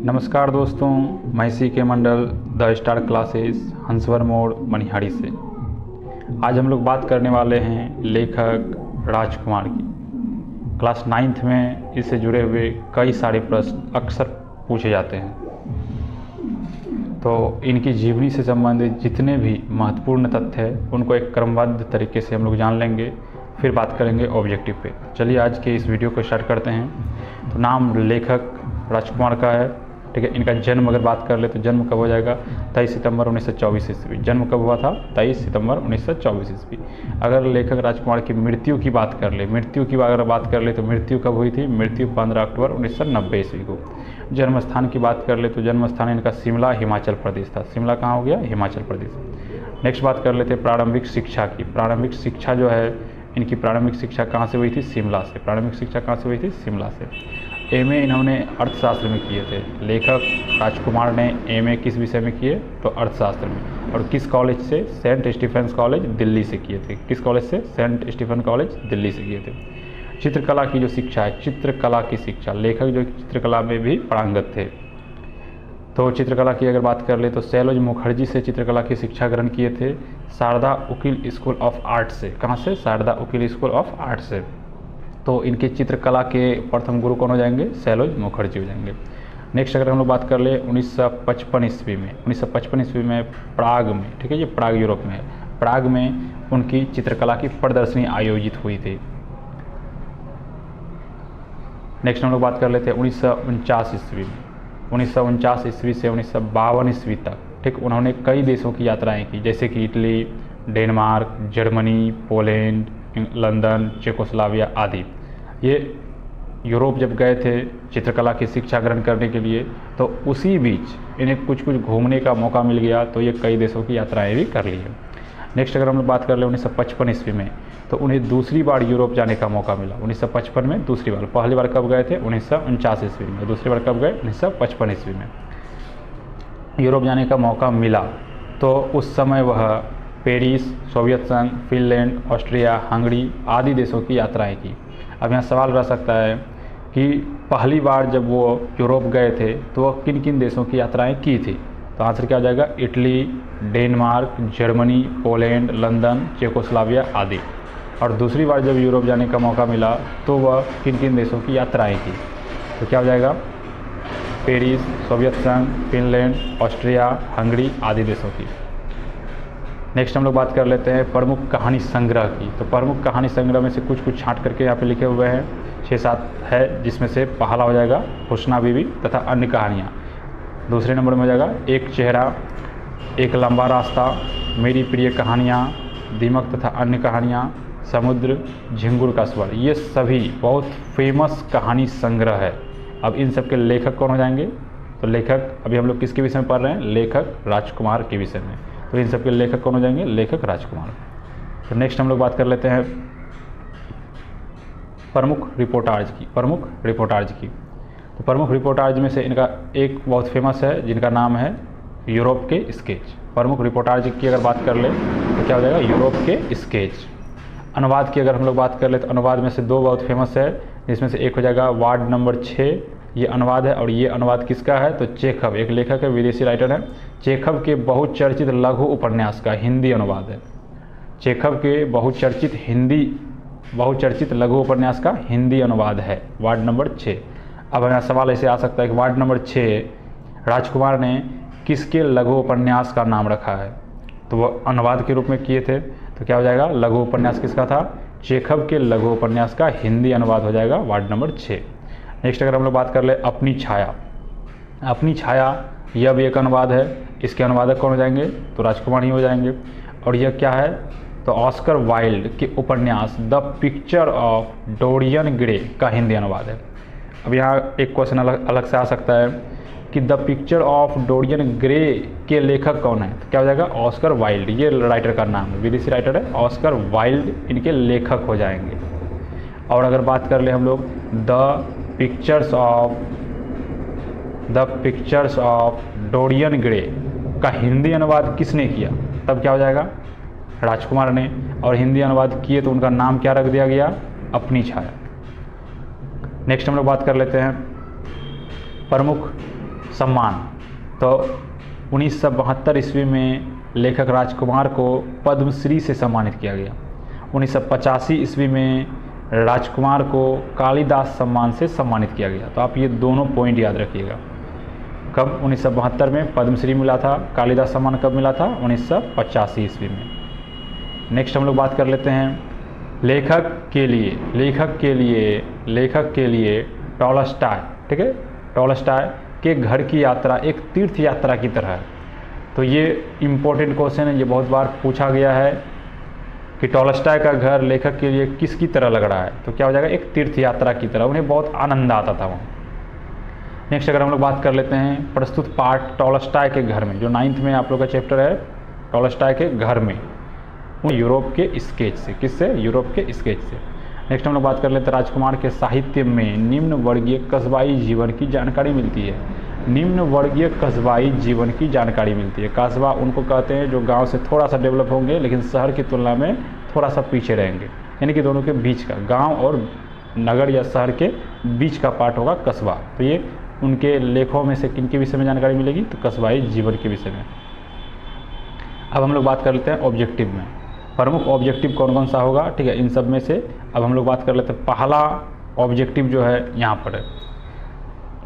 नमस्कार दोस्तों, मैं CK Mandal the star classes Hanswar मोड़ मनिहारी से। आज हम लोग बात करने वाले हैं लेखक राजकुमार की। क्लास 9th में इससे जुड़े हुए कई सारे प्रश्न अक्सर पूछे जाते हैं, तो इनकी जीवनी से संबंधित जितने भी महत्वपूर्ण तथ्य हैं उनको एक क्रमबद्ध तरीके से हम लोग जान लेंगे, फिर बात करेंगे ऑब्जेक्टिव पे। चलिए आज के इस वीडियो को स्टार्ट करते हैं। तो नाम लेखक राजकुमार का है, ठीक है। इनका जन्म अगर बात कर ले तो जन्म कब हो जाएगा? 23 सितंबर 1924 ईस्वी। जन्म कब हुआ था? 23 सितंबर 1924 ईस्वी। अगर लेखक राजकुमार की मृत्यु की बात कर ले, तो मृत्यु कब हुई थी? मृत्यु 15 अक्टूबर 1990 ईस्वी को। जन्म स्थान की बात कर ले तो जन्म स्थान इनका शिमला हिमाचल प्रदेश था। शिमला कहाँ हो गया? हिमाचल प्रदेश। नेक्स्ट बात कर लेते हैं प्रारंभिक शिक्षा की। प्रारंभिक शिक्षा जो है इनकी प्रारंभिक शिक्षा कहाँ से हुई थी? शिमला से। प्रारंभिक शिक्षा कहाँ से हुई थी? शिमला से। MA इन्होंने अर्थशास्त्र में किए थे। लेखक राजकुमार ने MA किस विषय में किए? तो अर्थशास्त्र में। और किस कॉलेज से? सेंट स्टीफेंस कॉलेज दिल्ली से किए थे। किस कॉलेज से? सेंट स्टीफेंस कॉलेज दिल्ली से किए थे। चित्रकला की जो शिक्षा है, चित्रकला की शिक्षा, लेखक जो चित्रकला में भी पारंगत थे। तो चित्रकला की अगर बात कर ले तो सैलोज मुखर्जी से चित्रकला की शिक्षा ग्रहण किए थे। Sharda Ukil school of art से। कहाँ से? Sharda Ukil school of art से। तो इनके चित्रकला के प्रथम गुरु कौन हो जाएंगे? सैलोज मुखर्जी हो जाएंगे। नेक्स्ट अगर हम लोग बात कर ले 1955 ईस्वी में, 1955 ईस्वी में प्राग में, ठीक है, ये प्राग यूरोप में है, प्राग में उनकी चित्रकला की प्रदर्शनी आयोजित हुई थी। नेक्स्ट हम लोग बात कर लेते हैं 1949 ईस्वी में। 1949 ईस्वी से 1952 ईस्वी तक, ठीक, उन्होंने कई देशों की यात्राएं की, जैसे कि Italy, Denmark, Germany, Poland, London, Czechoslovakia आदि। ये यूरोप जब गए थे चित्रकला की शिक्षा ग्रहण करने के लिए, तो उसी बीच इन्हें कुछ घूमने का मौका मिल गया, तो ये कई देशों की यात्राएं भी कर ली है। नेक्स्ट अगर हम लोग बात कर ले 1955 ईस्वी में, तो उन्हें दूसरी बार यूरोप जाने का मौका मिला। 1955 में दूसरी बार। पहली बार कब गए थे? 1949 ईस्वी में। दूसरी बार कब गए? 1955 ईस्वी में यूरोप जाने का मौका मिला। तो उस समय वह पेरिस, सोवियत संघ, फिनलैंड, ऑस्ट्रिया, हंगरी आदि देशों की यात्राएं की। अब यहाँ सवाल रह सकता है कि पहली बार जब वो यूरोप गए थे तो वह किन किन देशों की यात्राएं की थी? तो आंसर क्या हो जाएगा? Italy, Denmark, Germany, Poland, London, Czechoslovakia आदि। और दूसरी बार जब यूरोप जाने का मौका मिला तो वह किन किन देशों की यात्राएं की? तो क्या हो जाएगा? पेरिस, सोवियत संघ, फिनलैंड, ऑस्ट्रिया, हंगरी आदि देशों की। नेक्स्ट हम लोग बात कर लेते हैं प्रमुख कहानी संग्रह की। तो प्रमुख कहानी संग्रह में से कुछ छांट करके यहाँ पे लिखे हुए हैं, 6-7 है, जिसमें से पहला हो जाएगा हुस्ना बीवी तथा अन्य कहानियाँ। दूसरे नंबर में हो जाएगा एक चेहरा, एक लंबा रास्ता, मेरी प्रिय कहानियाँ, दीमक तथा अन्य कहानियाँ, समुद्र, झिंगुर का स्वर। ये सभी बहुत फेमस कहानी संग्रह है। अब इन सब के लेखक कौन हो जाएंगे? तो लेखक अभी हम लोग किसके विषय में पढ़ रहे हैं? लेखक राजकुमार के विषय में। तो इन सब के लेखक कौन हो जाएंगे? लेखक राजकुमार। तो नेक्स्ट हम लोग बात कर लेते हैं प्रमुख रिपोर्टाज की। प्रमुख रिपोर्टाज की, तो प्रमुख रिपोर्टाज में से इनका एक बहुत फेमस है जिनका नाम है यूरोप के स्केच। प्रमुख रिपोर्टाज की अगर बात कर ले तो क्या हो जाएगा? यूरोप के स्केच। अनुवाद की अगर हम लोग बात कर ले तो अनुवाद में से 2 बहुत फेमस है, जिसमें से एक हो जाएगा वार्ड नंबर 6, ये अनुवाद है। और ये अनुवाद किसका है? तो चेखव, एक लेखक है, विदेशी राइटर है। चेखव के बहुचर्चित लघु उपन्यास का हिंदी अनुवाद है। चेखव के बहुचर्चित लघु उपन्यास का हिंदी अनुवाद है, वार्ड नंबर 6। अब यहाँ सवाल ऐसे आ सकता है कि वार्ड नंबर 6 राजकुमार ने किसके लघु उपन्यास का नाम रखा है? तो वो अनुवाद के रूप में किए थे, तो क्या हो जाएगा? लघु उपन्यास किसका था? चेखव के लघु उपन्यास का हिंदी अनुवाद हो जाएगा, वार्ड नंबर 6। नेक्स्ट अगर हम लोग बात कर ले अपनी छाया। अपनी छाया यह भी एक अनुवाद है। इसके अनुवादक कौन हो जाएंगे? तो राजकुमार ही हो जाएंगे। और यह क्या है? तो ऑस्कर वाइल्ड के उपन्यास the picture of Dorian Gray का हिंदी अनुवाद है। अब यहाँ एक क्वेश्चन अलग से आ सकता है कि the picture of Dorian Gray के लेखक कौन है? तो क्या हो जाएगा? ऑस्कर वाइल्ड, ये राइटर का नाम है, विदेशी राइटर है, ऑस्कर वाइल्ड इनके लेखक हो जाएंगे। और अगर बात कर ले हम लोग the pictures of Dorian Gray का हिंदी अनुवाद किसने किया? तब क्या हो जाएगा? राजकुमार ने। और हिंदी अनुवाद किए तो उनका नाम क्या रख दिया गया? अपनी छाया। नेक्स्ट हम लोग बात कर लेते हैं प्रमुख सम्मान। तो 1972 ईस्वी में लेखक राजकुमार को पद्मश्री से सम्मानित किया गया। 1985 ईस्वी में राजकुमार को कालिदास सम्मान से सम्मानित किया गया। तो आप ये दोनों पॉइंट याद रखिएगा। कब 1972 में पद्मश्री मिला था, कालिदास सम्मान कब मिला था, 1985 ईस्वी में। नेक्स्ट हम लोग बात कर लेते हैं लेखक के लिए टॉलस्टॉय, ठीक है, टॉलस्टॉय के घर की यात्रा एक तीर्थ यात्रा की तरह है। तो ये इम्पोर्टेंट क्वेश्चन है, ये बहुत बार पूछा गया है कि टॉलस्टॉय का घर लेखक के लिए किसकी तरह लग रहा है। तो क्या हो जाएगा, एक तीर्थ यात्रा की तरह, उन्हें बहुत आनंद आता था वहाँ। नेक्स्ट अगर हम लोग बात कर लेते हैं प्रस्तुत पाठ टॉलस्टॉय के घर में, जो 9th में आप लोग का चैप्टर है टॉलस्टॉय के घर में, यूरोप के स्केच से, किससे, यूरोप के स्केच से। नेक्स्ट हम लोग बात कर लेते हैं राजकुमार के साहित्य में निम्न वर्गीय कस्बाई जीवन की जानकारी मिलती है। निम्न वर्गीय कस्बाई जीवन की जानकारी मिलती है। कस्बा उनको कहते हैं जो गांव से थोड़ा सा डेवलप होंगे लेकिन शहर की तुलना में थोड़ा सा पीछे रहेंगे, यानी कि दोनों के बीच का, गांव और नगर या शहर के बीच का पार्ट होगा कस्बा। तो ये उनके लेखों में से किन के विषय में जानकारी मिलेगी, तो कस्बाई जीवन के विषय में। अब हम लोग बात कर लेते हैं ऑब्जेक्टिव में, प्रमुख ऑब्जेक्टिव कौन कौन सा होगा, ठीक है, इन सब में से अब हम लोग बात कर लेते हैं। पहला ऑब्जेक्टिव जो है यहाँ पर है,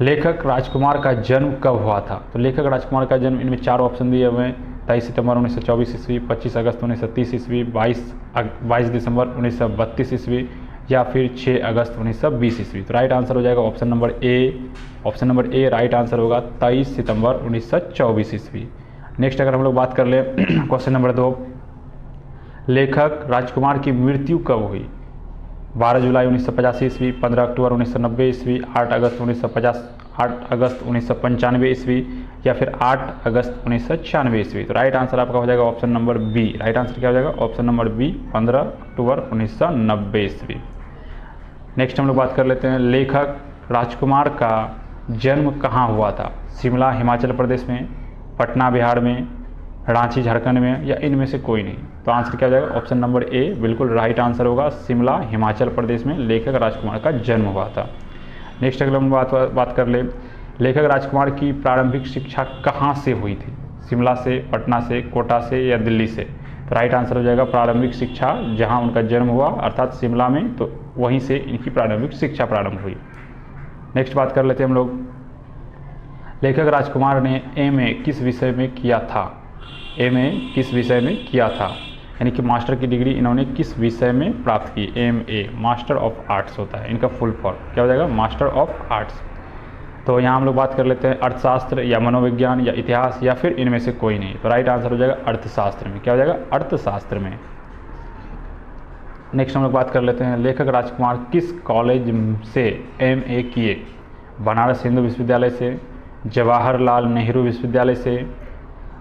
लेखक राजकुमार का जन्म कब हुआ था। तो लेखक राजकुमार का जन्म, इनमें 4 ऑप्शन दिए हुए हैं, 23 सितंबर 1924 ईस्वी, 25 अगस्त 1930 ईस्वी, 22 दिसंबर 1932 ईस्वी, या फिर 6 अगस्त 1920 ईस्वी। तो राइट आंसर हो जाएगा ऑप्शन नंबर ए। ऑप्शन नंबर ए राइट आंसर होगा 23 सितंबर 1924 ईस्वी। नेक्स्ट अगर हम लोग बात कर ले क्वेश्चन नंबर 2, लेखक राजकुमार की मृत्यु कब हुई। 12 जुलाई 1985 ईस्वी, 15 अक्टूबर 1990 ईस्वी, 8 अगस्त 1995 ईस्वी, या फिर 8 अगस्त 1996 ईस्वी। तो राइट आंसर आपका हो जाएगा option number B. Right answer क्या हो जाएगा, ऑप्शन नंबर बी, 15 अक्टूबर 1990 ईस्वी। नेक्स्ट हम लोग बात कर लेते हैं लेखक राजकुमार का जन्म कहाँ हुआ था। शिमला हिमाचल प्रदेश में, पटना बिहार में, रांची झारखंड में, या इनमें से कोई नहीं। तो आंसर क्या हो जाएगा, ऑप्शन नंबर ए बिल्कुल राइट आंसर होगा, शिमला हिमाचल प्रदेश में लेखक राजकुमार का जन्म हुआ था। नेक्स्ट अगर हम बात कर ले लेखक राजकुमार की प्रारंभिक शिक्षा कहाँ से हुई थी। शिमला से, पटना से, कोटा से, या दिल्ली से। तो राइट आंसर हो जाएगा प्रारंभिक शिक्षा जहाँ उनका जन्म हुआ अर्थात शिमला में, तो वहीं से इनकी प्रारंभिक शिक्षा प्रारंभ हुई। नेक्स्ट बात कर लेते हैं हम लोग, लेखक राजकुमार ने एमए किस विषय में किया था। एमए किस विषय में किया था, यानी कि मास्टर की डिग्री इन्होंने किस विषय में प्राप्त की। एमए मास्टर ऑफ आर्ट्स होता है इनका फुल फॉर्म, क्या हो जाएगा, मास्टर ऑफ आर्ट्स। तो यहाँ हम लोग बात कर लेते हैं अर्थशास्त्र या मनोविज्ञान या इतिहास, या फिर इनमें से कोई नहीं। तो राइट आंसर हो जाएगा अर्थशास्त्र में। क्या हो जाएगा, अर्थशास्त्र में। नेक्स्ट हम लोग बात कर लेते हैं लेखक राजकुमार किस कॉलेज से एमए किए। बनारस हिंदू विश्वविद्यालय से, जवाहरलाल नेहरू विश्वविद्यालय से,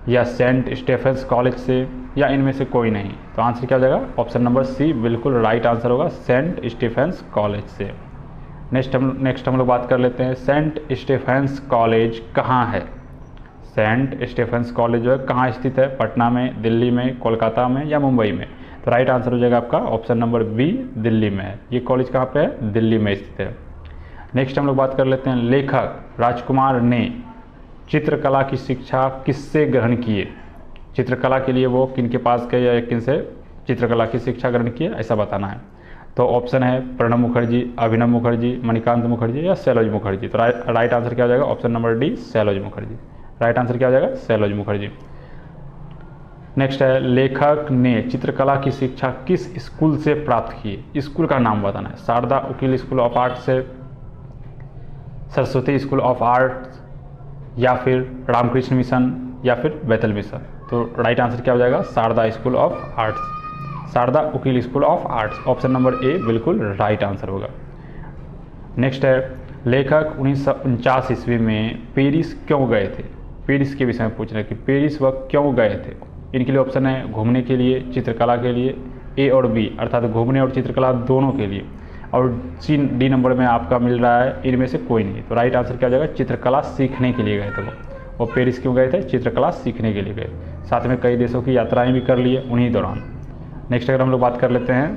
या सेंट स्टेफेंस कॉलेज से, या इनमें से कोई नहीं। तो आंसर क्या हो जाएगा, ऑप्शन नंबर सी बिल्कुल राइट आंसर होगा, सेंट स्टेफेंस कॉलेज से। नेक्स्ट हम लोग बात कर लेते हैं सेंट स्टेफेंस कॉलेज कहाँ है। सेंट स्टेफेंस कॉलेज जो है कहाँ स्थित है, पटना में, दिल्ली में, कोलकाता में, या मुंबई में। तो राइट आंसर हो जाएगा आपका ऑप्शन नंबर बी, दिल्ली में है। ये कॉलेज कहाँ पे है, दिल्ली में स्थित है। नेक्स्ट हम लोग बात कर लेते हैं लेखक राजकुमार ने चित्रकला की शिक्षा किससे ग्रहण किए। चित्रकला के लिए वो किन के पास गए या किन से चित्रकला की शिक्षा ग्रहण किए, ऐसा बताना है। तो ऑप्शन है प्रणब मुखर्जी, अभिनव मुखर्जी, मणिकांत मुखर्जी, या सैलोज मुखर्जी। तो राइट आंसर क्या हो जाएगा, option number D, cellos Mukherjee. Right answer क्या हो जाएगा, सैलोज मुखर्जी। नेक्स्ट है लेखक ने चित्रकला की शिक्षा किस स्कूल से प्राप्त की। स्कूल का नाम बताना है। Sharda Ukil school of art से, सरस्वती स्कूल ऑफ आर्ट, या फिर रामकृष्ण मिशन, या फिर बैतल मिशन। तो राइट आंसर क्या हो जाएगा, Sharada school of arts, Sharada Ukil school of arts. Option number A बिल्कुल राइट आंसर होगा। नेक्स्ट है लेखक 1949 ईस्वी में पेरिस क्यों गए थे। पेरिस के विषय में पूछ रहे हैं कि पेरिस वह क्यों गए थे। इनके लिए ऑप्शन है घूमने के लिए, चित्रकला के लिए, ए और बी, अर्थात घूमने और चित्रकला दोनों के लिए, और सी डी नंबर में आपका मिल रहा है इनमें से कोई नहीं। तो राइट आंसर क्या हो जाएगा, चित्रकला सीखने के लिए गए थे वो पेरिस क्यों गए थे, चित्रकला सीखने के लिए गए। साथ में कई देशों की यात्राएं भी कर लिए उन्हीं दौरान। नेक्स्ट अगर हम लोग बात कर लेते हैं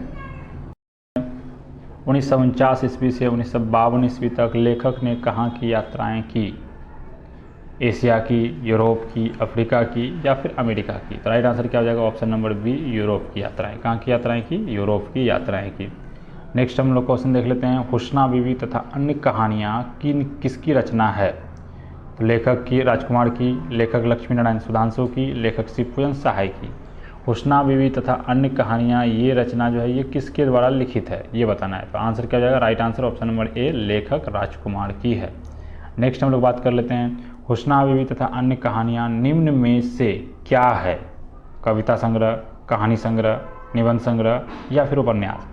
1949 ईस्वी से 1952 ईस्वी तक लेखक ने कहाँ की यात्राएं की? एशिया की, यूरोप की, अफ्रीका की या फिर अमेरिका की? तो राइट आंसर क्या हो जाएगा? ऑप्शन नंबर बी, यूरोप की यात्राएं। कहाँ की यात्राएं की? यूरोप की यात्राएं की। नेक्स्ट हम लोग क्वेश्चन देख लेते हैं, हुस्ना बीवी तथा अन्य कहानियाँ किसकी रचना है? तो लेखक की राजकुमार की, लेखक लक्ष्मी नारायण सुधांशु की, लेखक शिवपूजन सहाय की। हुस्ना बीवी तथा अन्य कहानियाँ, ये रचना जो है ये किसके द्वारा लिखित है, ये बताना है। तो आंसर क्या हो जाएगा? राइट आंसर ऑप्शन नंबर ए, लेखक राजकुमार की है। नेक्स्ट हम लोग बात कर लेते हैं, हुस्ना बीवी तथा अन्य कहानियाँ निम्न में से क्या है? कविता संग्रह, कहानी संग्रह, निबंध संग्रह या फिर उपन्यास?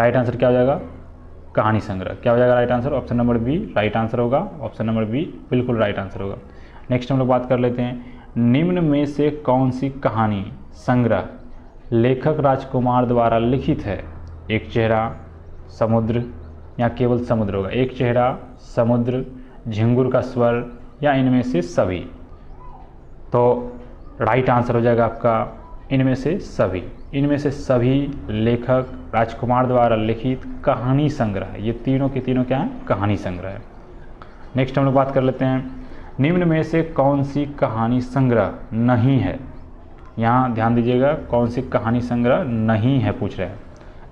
राइट आंसर क्या हो जाएगा? कहानी संग्रह। क्या हो जाएगा right answer? Option number B right answer होगा। ऑप्शन नंबर बी बिल्कुल राइट आंसर होगा। नेक्स्ट हम लोग बात कर लेते हैं, निम्न में से कौन सी कहानी संग्रह लेखक राजकुमार द्वारा लिखित है? एक चेहरा, समुद्र या केवल समुद्र होगा? एक चेहरा, समुद्र, झिंगुर का स्वर या इनमें से सभी? तो राइट आंसर हो जाएगा आपका इनमें से सभी। इनमें से सभी लेखक राजकुमार द्वारा लिखित कहानी संग्रह है। ये तीनों के तीनों क्या हैं? कहानी संग्रह है। नेक्स्ट हम लोग बात कर लेते हैं, निम्न में से कौन सी कहानी संग्रह नहीं है? यहाँ ध्यान दीजिएगा, कौन सी कहानी संग्रह नहीं है पूछ रहे हैं।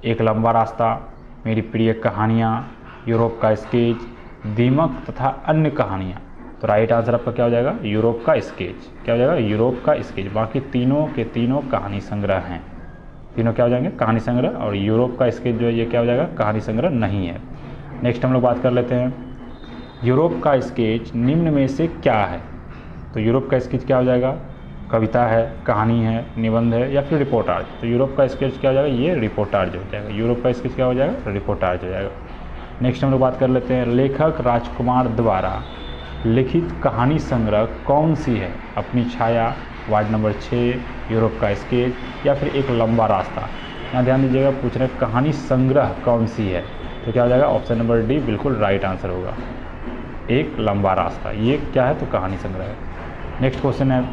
एक लंबा रास्ता, मेरी प्रिय कहानियाँ, यूरोप का स्केच, दीमक तथा अन्य कहानियाँ। तो राइट आंसर आपका क्या हो जाएगा? यूरोप का स्केच। क्या हो जाएगा? यूरोप का स्केच। बाकी तीनों के तीनों कहानी संग्रह हैं। तीनों क्या हो जाएंगे? कहानी संग्रह। और यूरोप का स्केच जो है ये क्या हो जाएगा? कहानी संग्रह नहीं है। नेक्स्ट हम लोग बात कर लेते हैं, यूरोप का स्केच निम्न में से क्या है? तो यूरोप का स्केच क्या हो जाएगा? कविता है, कहानी है, निबंध है या फिर रिपोर्टाज? तो यूरोप का स्केच क्या हो जाएगा? ये रिपोर्टाज हो जाएगा। यूरोप का स्केच क्या हो जाएगा? रिपोर्टाज हो जाएगा। नेक्स्ट हम लोग बात कर लेते हैं, लेखक राजकुमार द्वारा लिखित कहानी संग्रह कौन सी है? अपनी छाया, वार्ड नंबर 6, यूरोप का स्केच या फिर एक लंबा रास्ता? यहाँ ध्यान दीजिएगा, पूछ रहे कहानी संग्रह कौन सी है? तो क्या हो जाएगा? ऑप्शन नंबर डी बिल्कुल राइट आंसर होगा, एक लंबा रास्ता। ये क्या है? तो कहानी संग्रह है। नेक्स्ट क्वेश्चन है,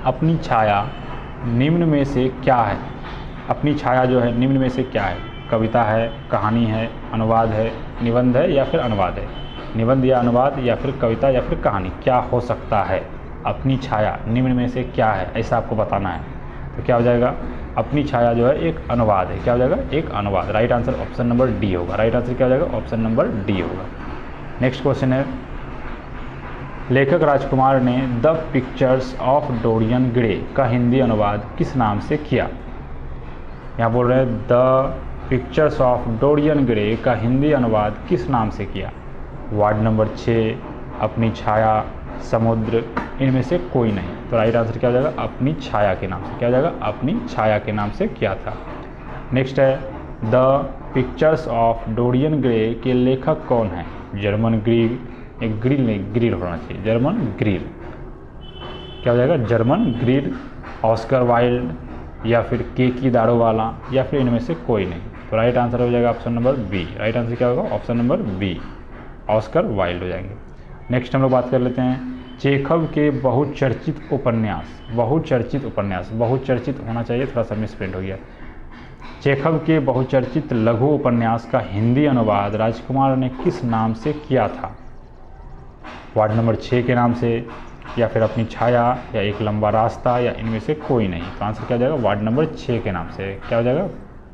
अपनी छाया निम्न में से क्या है? अपनी छाया जो है निम्न में से क्या है? कविता है, कहानी है, अनुवाद है, निबंध है या फिर अनुवाद है? निबंध या अनुवाद या फिर कविता या फिर कहानी, क्या हो सकता है? अपनी छाया निम्न में से क्या है, ऐसा आपको बताना है। तो क्या हो जाएगा? अपनी छाया जो है एक अनुवाद है। क्या हो जाएगा? एक अनुवाद। Right answer option number D होगा। राइट आंसर क्या हो जाएगा? ऑप्शन नंबर डी होगा। नेक्स्ट क्वेश्चन है, लेखक राजकुमार ने the pictures of Dorian Gray का हिंदी अनुवाद किस नाम से किया? यहाँ बोल रहे हैं the pictures of Dorian Gray का हिंदी अनुवाद किस नाम से किया? वार्ड नंबर 6, अपनी छाया, समुद्र, इनमें से कोई नहीं। तो राइट आंसर क्या हो जाएगा? अपनी छाया के नाम से। क्या हो जाएगा? अपनी छाया के नाम से किया था। नेक्स्ट है, the pictures of Dorian Gray के लेखक कौन हैं? जर्मन ग्रील, एक ग्रिल नहीं ग्रिल होना चाहिए, जर्मन ग्रिल। क्या हो जाएगा? जर्मन ग्रिल, ऑस्कर वाइल्ड या फिर के दारोवाला या फिर इनमें से कोई नहीं। तो राइट आंसर हो जाएगा option number B. Right answer क्या होगा? Option number B, Oscar Wilde हो जाएंगे। नेक्स्ट हम लोग बात कर लेते हैं, चेखव के बहुचर्चित उपन्यास, बहुचर्चित उपन्यास, बहुचर्चित होना चाहिए, थोड़ा सा मिसप्रिंट हो गया। चेखव के बहुचर्चित लघु उपन्यास का हिंदी अनुवाद राजकुमार ने किस नाम से किया था? वार्ड नंबर 6 के नाम से या फिर अपनी छाया या एक लंबा रास्ता या इनमें से कोई नहीं। तो आंसर क्या हो जाएगा? वार्ड नंबर 6 के नाम से। क्या हो जाएगा?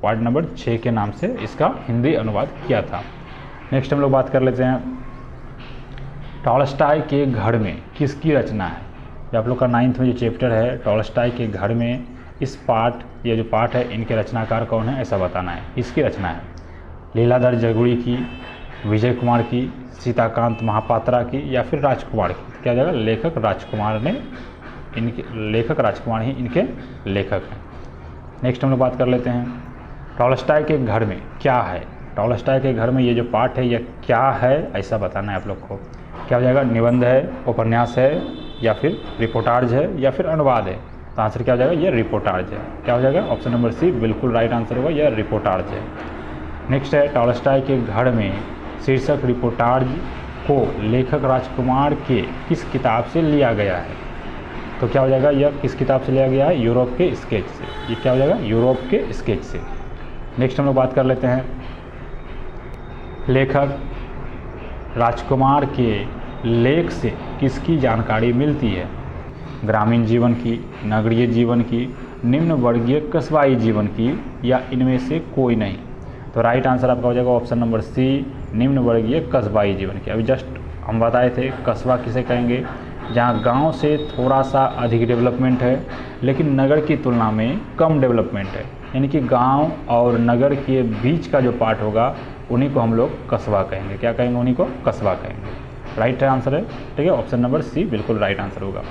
वार्ड नंबर 6 के नाम से इसका हिंदी अनुवाद किया था। नेक्स्ट हम लोग बात कर लेते हैं, टॉलस्टॉय के घर में किसकी रचना है? ये आप लोग का 9th में जो चैप्टर है टॉलस्टॉय के घर में, इस पार्ट, ये जो पार्ट है इनके रचनाकार कौन है ऐसा बताना है। इसकी रचना है लीलाधर जगुड़ी की, विजय कुमार की, सीताकांत महापात्रा की या फिर राजकुमार की? क्या जाएगा? लेखक राजकुमार ने इनके, लेखक राजकुमार ही इनके लेखक हैं। नेक्स्ट हम लोग बात कर लेते हैं, टॉलस्टॉय के घर में क्या है? टॉलस्टॉय के घर में ये जो पार्ट है यह क्या है ऐसा बताना है आप लोग को। क्या हो जाएगा? निबंध है, उपन्यास है या फिर रिपोर्टाज है या फिर अनुवाद है? तो आंसर क्या हो जाएगा? ये रिपोर्टाज है। क्या हो जाएगा? ऑप्शन नंबर सी बिल्कुल राइट आंसर होगा, यह रिपोर्टाज है। नेक्स्ट है, टॉलस्टॉय के घर में शीर्षक रिपोर्टाज को लेखक राजकुमार के किस किताब से लिया गया है? तो क्या हो जाएगा? यह किस किताब से लिया गया है? यूरोप के स्केच से। ये क्या हो जाएगा? यूरोप के स्केच से। नेक्स्ट हम लोग बात कर लेते हैं, लेखक राजकुमार के लेख से किसकी जानकारी मिलती है? ग्रामीण जीवन की, नगरीय जीवन की, निम्न वर्गीय कस्बाई जीवन की, या इनमें से कोई नहीं? तो राइट आंसर आपका हो जाएगा ऑप्शन नंबर सी, निम्न वर्गीय कस्बाई जीवन की। अभी जस्ट हम बताए थे कस्बा किसे कहेंगे, जहाँ गांव से थोड़ा सा अधिक डेवलपमेंट है लेकिन नगर की तुलना में कम डेवलपमेंट है, यानी कि गांव और नगर के बीच का जो पार्ट होगा उन्हीं को हम लोग कस्बा कहेंगे। क्या कहेंगे? उन्हीं को कस्बा कहेंगे। राइट आंसर है, ठीक है, ऑप्शन नंबर सी बिल्कुल राइट आंसर होगा।